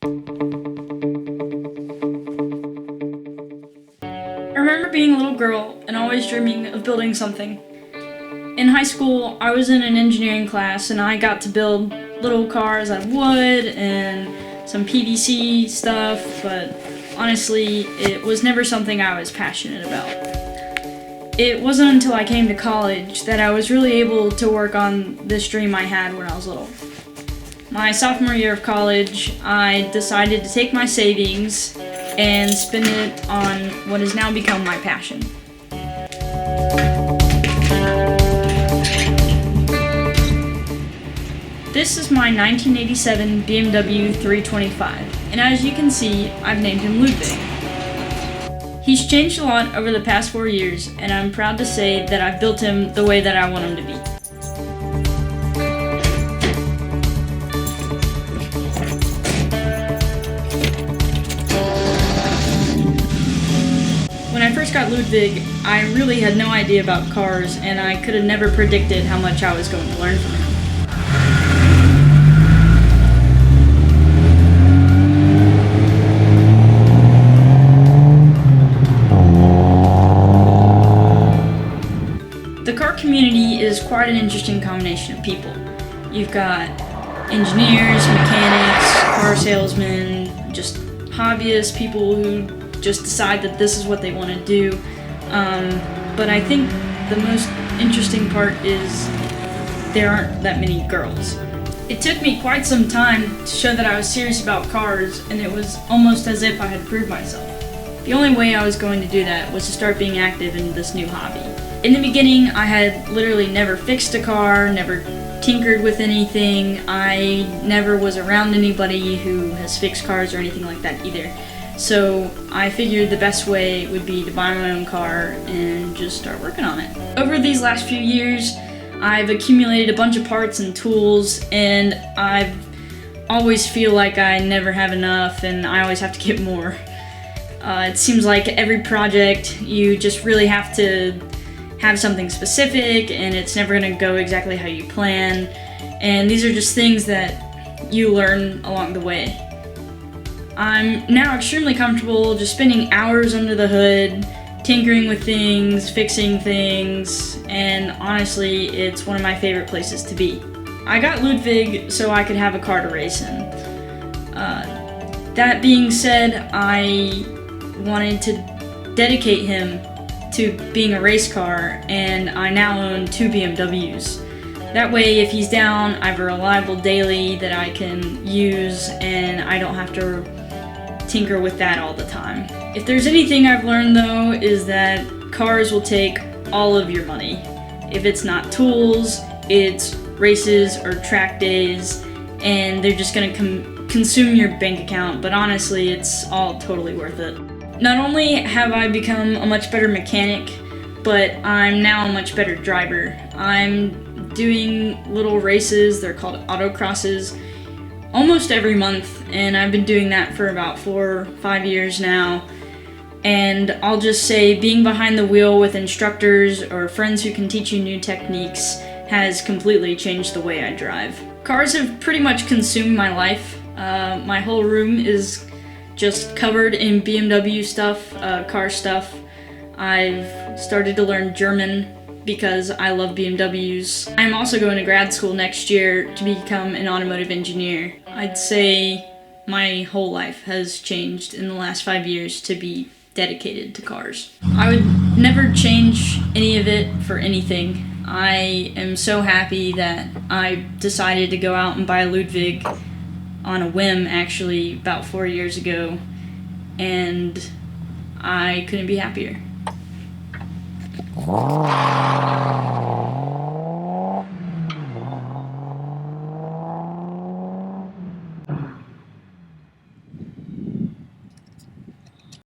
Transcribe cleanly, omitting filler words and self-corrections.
I remember being a little girl and always dreaming of building something. In high school, I was in an engineering class and I got to build little cars out of wood and some PVC stuff, but honestly, it was never something I was passionate about. It wasn't until I came to college that I was really able to work on this dream I had when I was little. My sophomore year of college, I decided to take my savings and spend it on what has now become my passion. This is my 1987 BMW 325, and as you can see, I've named him Ludwig. He's changed a lot over the past 4 years, and I'm proud to say that I've built him the way that I want him to be. When I first got Ludwig, I really had no idea about cars, and I could have never predicted how much I was going to learn from him. The car community is quite an interesting combination of people. You've got engineers, mechanics, car salesmen, just hobbyists, people who just decide that this is what they want to do. But I think the most interesting part is there aren't that many girls. It took me quite some time to show that I was serious about cars, and it was almost as if I had proved myself. The only way I was going to do that was to start being active in this new hobby. In the beginning, I had literally never fixed a car, never tinkered with anything. I never was around anybody who has fixed cars or anything like that either. So I figured the best way would be to buy my own car and just start working on it. Over these last few years, I've accumulated a bunch of parts and tools, and I always feel like I never have enough and I always have to get more. It seems like every project you just really have to have something specific, and it's never going to go exactly how you plan, and these are just things that you learn along the way. I'm now extremely comfortable just spending hours under the hood, tinkering with things, fixing things, and honestly, it's one of my favorite places to be. I got Ludwig so I could have a car to race in. That being said, I wanted to dedicate him to being a race car, and I now own 2 BMWs. That way, if he's down, I have a reliable daily that I can use, and I don't have to tinker with that all the time. If there's anything I've learned though, is that cars will take all of your money. If it's not tools, it's races or track days, and they're just gonna consume your bank account, but honestly, it's all totally worth it. Not only have I become a much better mechanic, but I'm now a much better driver. I'm doing little races, they're called autocrosses, almost every month, and I've been doing that for about 4 or 5 years now. And I'll just say, being behind the wheel with instructors or friends who can teach you new techniques has completely changed the way I drive. Cars have pretty much consumed my life. My whole room is just covered in BMW stuff, car stuff. I've started to learn German because I love BMWs. I'm also going to grad school next year to become an automotive engineer. I'd say my whole life has changed in the last 5 years to be dedicated to cars. I would never change any of it for anything. I am so happy that I decided to go out and buy Ludwig on a whim, actually, about 4 years ago, and I couldn't be happier.